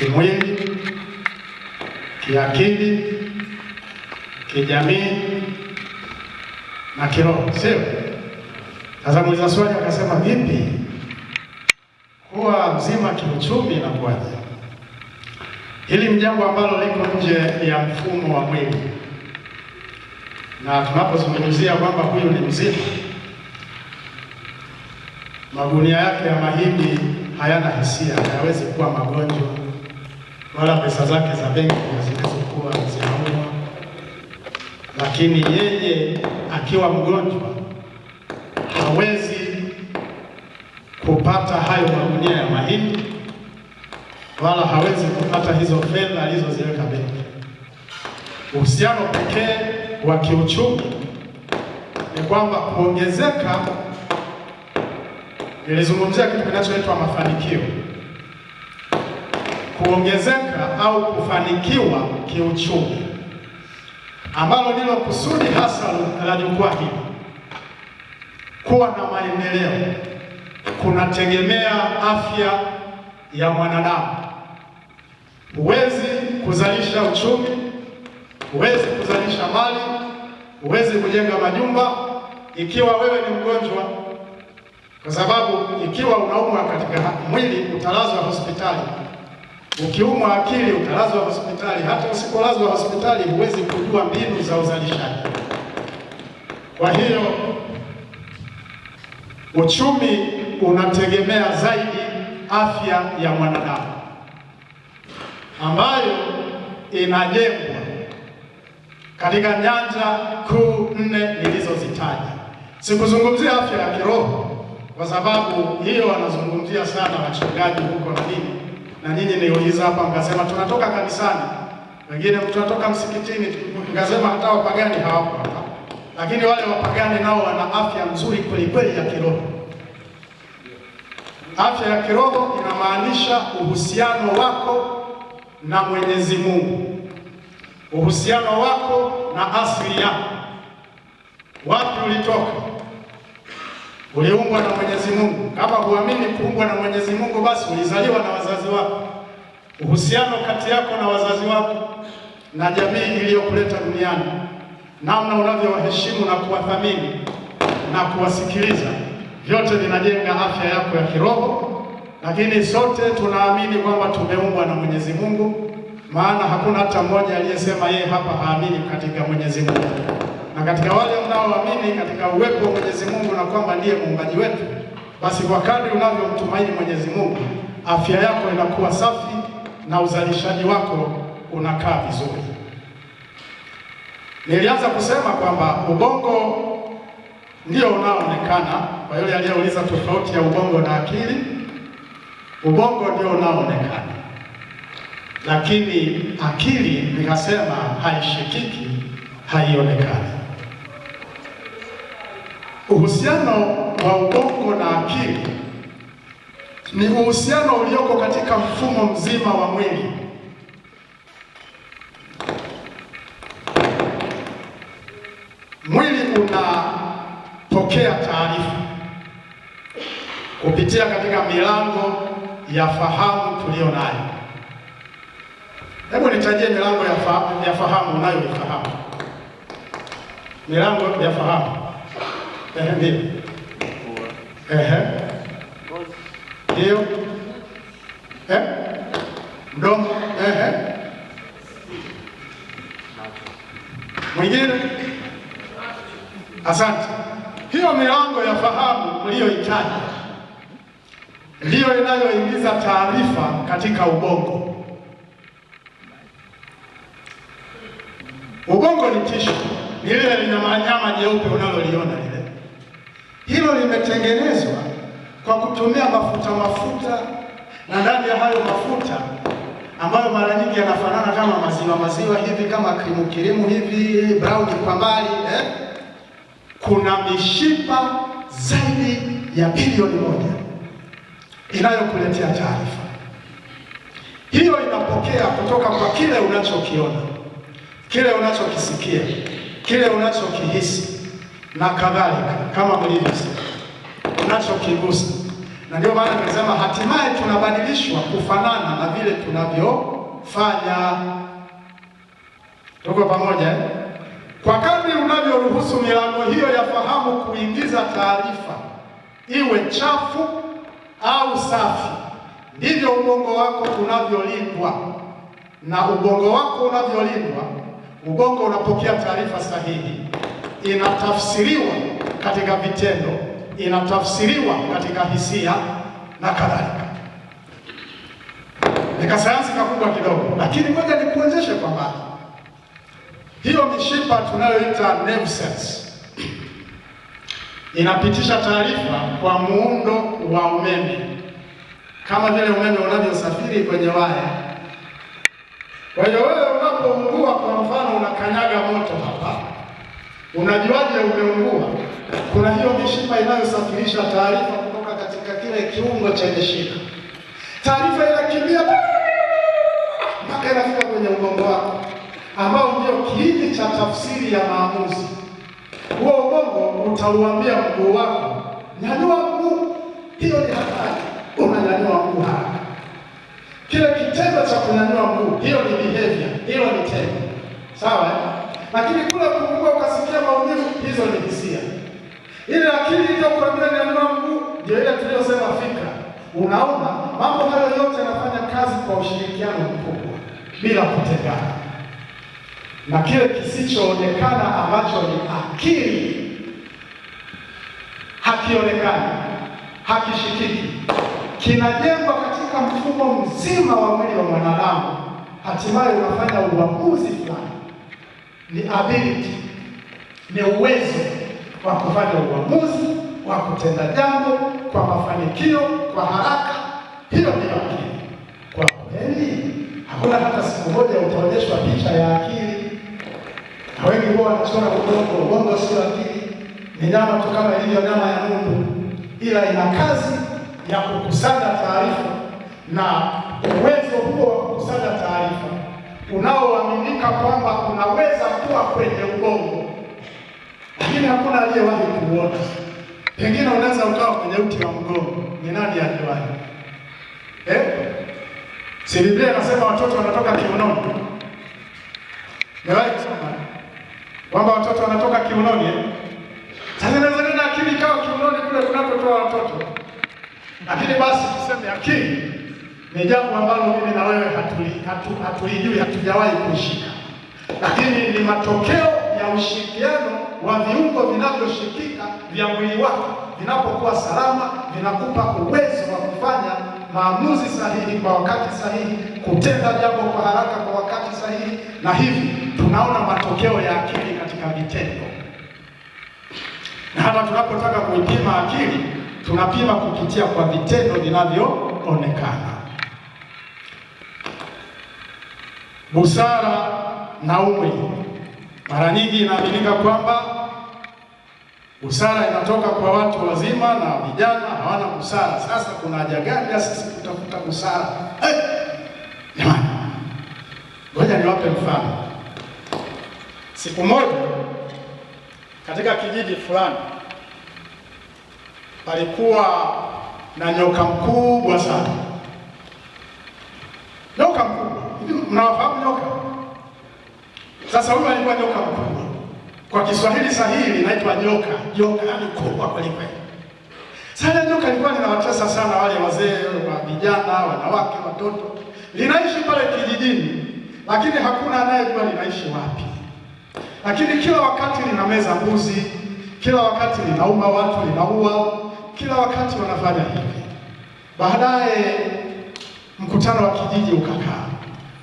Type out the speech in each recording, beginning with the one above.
kimwili, kiakili, kijamii na kiroho, sio? Sasa muuliza swali akasema, vipi kuwa mzima kiuchumi na kuwaje? Hili ni jambo ambalo liko nje ya mfumo wa mwili, na tunapozungumzia kwamba huyu ni mzima, magunia yake ya mahindi hayana hisia, hayawezi kuwa magonjwa, wala pesa zake za benki haziwezi kuwa zinaumwa. Lakini yeye akiwa mgonjwa hawezi kupata hayo magunia ya mahindi, wala hawezi kupata hizo fedha alizoziweka benki. Uhusiano pekee wa kiuchumi ni kwamba kuongezeka, nilizungumzia kitu kinachoitwa mafanikio, kuongezeka au kufanikiwa kiuchumi, ambalo ndilo kusudi hasa la jukwaa hili. Kuwa na maendeleo kunategemea afya ya mwanadamu. Huwezi kuzalisha uchumi, huwezi kuzalisha mali, huwezi kujenga majumba ikiwa wewe ni mgonjwa, kwa sababu ikiwa unaumwa katika mwili utalazwa hospitali, ukiumwa akili utalazwa hospitali. Hata usipolazwa hospitali huwezi kujua mbinu za uzalishaji. Kwa hiyo uchumi unategemea zaidi afya ya mwanadamu, ambayo inajengwa katika nyanja kuu 4 nilizozitaja. Sikuzungumzia afya ya kiroho kwa sababu hiyo wanazungumzia sana wachungaji huko na nini, na nyinyi niuliza hapa mkasema tunatoka kanisani, wengine tunatoka msikitini, mkasema hata wapagani hawapo hapa. Lakini wale wapagani nao wana afya nzuri kweli kweli ya kiroho. Afya ya kiroho inamaanisha uhusiano wako na Mwenyezi Mungu, uhusiano wako na asili yako. Wapi ulitoka? Uliumbwa na Mwenyezi Mungu. Kama huamini kuumbwa na Mwenyezi Mungu, basi ulizaliwa na wazazi wako. Uhusiano kati yako na wazazi wako na jamii iliyokuleta duniani, namna unavyowaheshimu na kuwathamini na kuwasikiliza, vyote vinajenga afya yako ya kiroho. Lakini sote tunaamini kwamba tumeumbwa na Mwenyezi Mungu, maana hakuna hata mmoja aliyesema yeye hapa haamini katika Mwenyezi Mungu. Na katika wale mnaoamini katika uwepo wa Mwenyezi Mungu na kwamba ndiye muumbaji wetu, basi kwa kadri unavyomtumaini Mwenyezi Mungu, afya yako inakuwa safi na uzalishaji wako unakaa vizuri. Nilianza kusema kwamba ubongo ndio unaoonekana. Kwa yule aliyeuliza tofauti ya ubongo na akili, ubongo ndio unaoonekana, lakini akili nikasema haishikiki, haionekani. Uhusiano wa ubongo na akili ni uhusiano ulioko katika mfumo mzima wa mwili. Mwili unapokea taarifa kupitia katika milango ya fahamu tuliyo nayo. Hebu nitajie milango ya fahamu unayoifahamu. Milango ya fahamu. Ndio. Ndio. Mdomo. Mwingine? Asante. Hiyo milango ya fahamu mliyoitaja ndiyo inayoingiza taarifa katika ubongo. Ubongo ni tishu, ni lile linyama jeupe unaloliona lile. Hilo limetengenezwa kwa kutumia mafuta, na ndani ya hayo mafuta ambayo mara nyingi yanafanana kama maziwa hivi, kama kirimu hivi, brown kwa mbali, kuna mishipa zaidi ya bilioni 1 inayokuletea taarifa. Hiyo inapokea kutoka kwa kile unachokiona, kile unachokisikia, kile unachokihisi na kadhalika, kama mlivyosema, unachokigusa Na ndio maana nimesema hatimaye tunabadilishwa kufanana na vile tunavyofanya. Tuko pamoja? Kwa kadri unavyoruhusu milango hiyo ya fahamu kuingiza taarifa, iwe chafu au safi, ndivyo ubongo wako unavyolindwa. Na ubongo wako unavyolindwa, ubongo unapokea taarifa sahihi, inatafsiriwa katika vitendo, inatafsiriwa katika hisia na kadhalika. Ni kasayansi kakubwa kidogo, lakini ngoja nikuonyeshe kwa mbali. Hiyo mishipa tunayoita nerve cells inapitisha taarifa kwa muundo wa umeme, kama vile umeme unavyosafiri kwenye waya. Kwa hiyo wewe unapoungua, kwa mfano unakanyaga moto hapa, unajuaje umeungua? Kuna hiyo mishipa inayosafirisha taarifa kutoka katika kile kiungo chenye shida. Taarifa inakimbia mpaka inafika kwenye ubongo wako, ambao ndio kiini cha tafsiri ya maamuzi. Huo ubongo utauambia mguu wako, nyanyua mguu, hiyo ni hatari, unanyanyua mguu haraka. Kile kitendo cha kunyanyua mguu, hiyo ni behavior, hiyo ni tendo. Sawa? Lakini kule kuungua ukasikia maumivu, hizo ni hisia. Ile akili iliyokuambia nyanyua mguu ndio ile tuliyosema fikra. Unaona, mambo hayo yote yanafanya kazi kwa ushirikiano mkubwa bila kutengana. Na kile kisichoonekana ambacho ni akili hakionekani, hakishikiki, kinajengwa katika mfumo mzima wa mwili wa mwanadamu. Hatimaye unafanya uamuzi fulani. Ni ability, ni uwezo wa kufanya uamuzi, wa kutenda jambo kwa mafanikio, kwa haraka. Hiyo ndio akili. Kwa kweli, hakuna hata siku moja utaonyeshwa picha ya akili. Na wengi huwa wanachora ubongo. Ubongo sio akili, ni nyama tu kama ilivyo nyama ya nundu, ila ina kazi ya kukusanya taarifa, na uwezo huo wa kukusanya taarifa unaoaminika kwamba unaweza kuwa kwenye ubongo, lakini hakuna aliyewahi kuona. Pengine unaweza ukawa kwenye uti wa mgongo. Ni nani aliyewahi? Si Biblia inasema watoto wanatoka kiunoni? Niwahi kusoma kwamba watoto wanatoka kiunoni. Sasa inawezekana akili ikawa kiunoni kule kunakotoa watoto. Lakini basi tuseme akili ni jambo ambalo mimi na wewe hatulijui, hatujawahi kushika. Lakini ni matokeo ya ushirikiano wa viungo vinavyoshikika vya mwili wako. Vinapokuwa salama, vinakupa uwezo wa kufanya maamuzi sahihi kwa wakati sahihi, kutenda jambo kwa haraka kwa wakati sahihi, na hivi tunaona matokeo ya akili katika vitendo. Na hata tunapotaka kuipima akili, tunapima kupitia kwa vitendo vinavyoonekana. Busara na umri. Mara nyingi inaaminika kwamba busara inatoka kwa watu wazima na vijana hawana busara. Sasa kuna haja gani ya sisi kutafuta busara? Jamani, ngoja niwape mfano. Siku moja katika kijiji fulani palikuwa na nyoka mkubwa sana. Nyoka mkubwa. Mnawafahamu nyoka? Sasa huyu alikuwa nyoka mkubwa. Kwa Kiswahili sahihi linaitwa nyoka. Nyoka yani kubwa kweli kweli. Sasa nyoka alikuwa linawatesa sana wale wazee, wa vijana, wanawake, watoto. Linaishi pale kijijini, lakini hakuna anayejua linaishi wapi. Lakini kila wakati linameza mbuzi, kila wakati linauma watu, linaua, kila wakati wanafanya hivi. Baadaye mkutano wa kijiji ukakaa.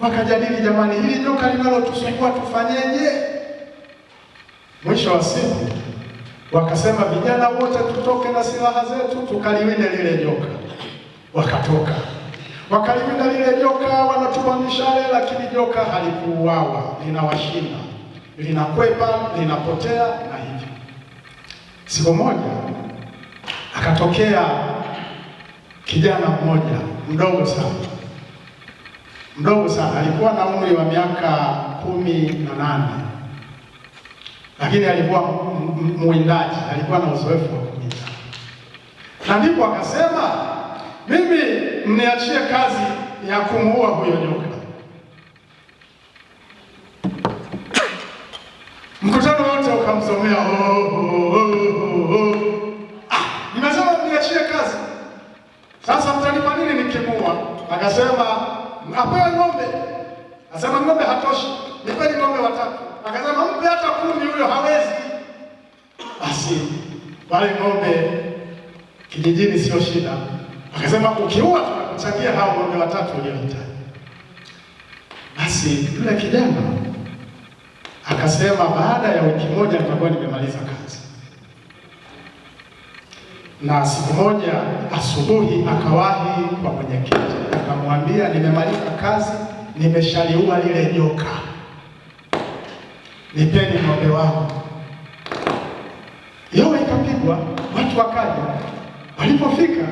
Wakajadili, jamani, hili nyoka linalotusumbua tufanyeje? Mwisho wa siku wakasema, vijana wote tutoke na silaha zetu tukaliwinde lile nyoka. Wakatoka. Wakaliwinda lile nyoka, wanatupa mishale, lakini nyoka halikuuawa, linawashinda. Linakwepa, linapotea na hivyo. Siku moja akatokea kijana mmoja mdogo sana, alikuwa na umri wa miaka 18, lakini alikuwa mwindaji, alikuwa na uzoefu wa kuwinda. Na ndipo akasema, mimi mniachie kazi ya kumuua huyo nyoka. Mkutano wote ukamsomea nimesema mniachie kazi. Sasa mtanipa nini nikimuua? Akasema apewe ng'ombe. Akasema ng'ombe hatoshi, nipeni ng'ombe 3. Akasema mpe hata 10, huyo hawezi. Basi wale ng'ombe kijijini sio shida. Akasema ukiua tunakuchangia hao ng'ombe 3 uliohitaji. Basi yule kijana akasema baada ya wiki moja nitakuwa nimemaliza kazi. Na siku moja asubuhi akawahi kwa mwenyekiti, akamwambia nimemaliza kazi, nimeshaliua lile nyoka, nipeni ng'ombe wangu. Yowe ikapigwa, watu wakaja. Walipofika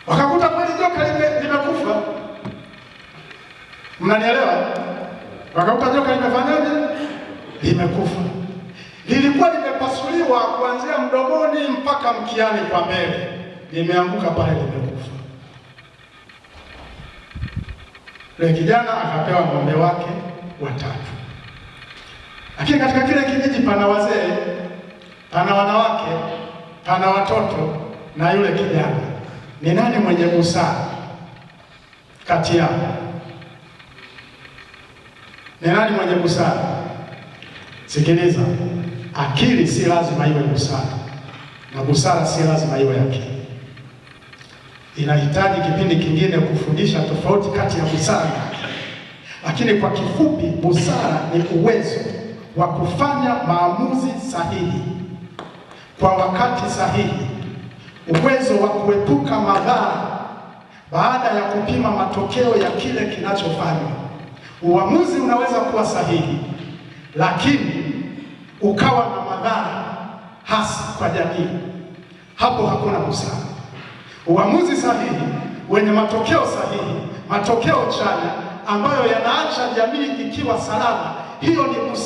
wakakuta kweli joka limekufa. Mnanielewa? Wakakuta joka limefanyaje? Limekufa. Lilikuwa limepasuliwa kuanzia mdomoni mpaka mkiani kwa mbele, limeanguka pale, limekufa. Yule kijana akapewa ng'ombe wake 3. Lakini katika kile kijiji pana wazee, pana wanawake, pana watoto na yule kijana. Ni nani mwenye busara kati yao? Ni nani mwenye busara? Sikiliza, akili si lazima iwe busara, na busara si lazima iwe akili. Inahitaji kipindi kingine kufundisha tofauti kati ya busara na akili. Lakini kwa kifupi, busara ni uwezo wa kufanya maamuzi sahihi kwa wakati sahihi, uwezo wa kuepuka madhara baada ya kupima matokeo ya kile kinachofanywa. Uamuzi unaweza kuwa sahihi, lakini ukawa na madhara hasi kwa jamii. Hapo hakuna busara. Uamuzi sahihi wenye matokeo sahihi, matokeo chanya ambayo yanaacha jamii ikiwa salama, hiyo ni busara.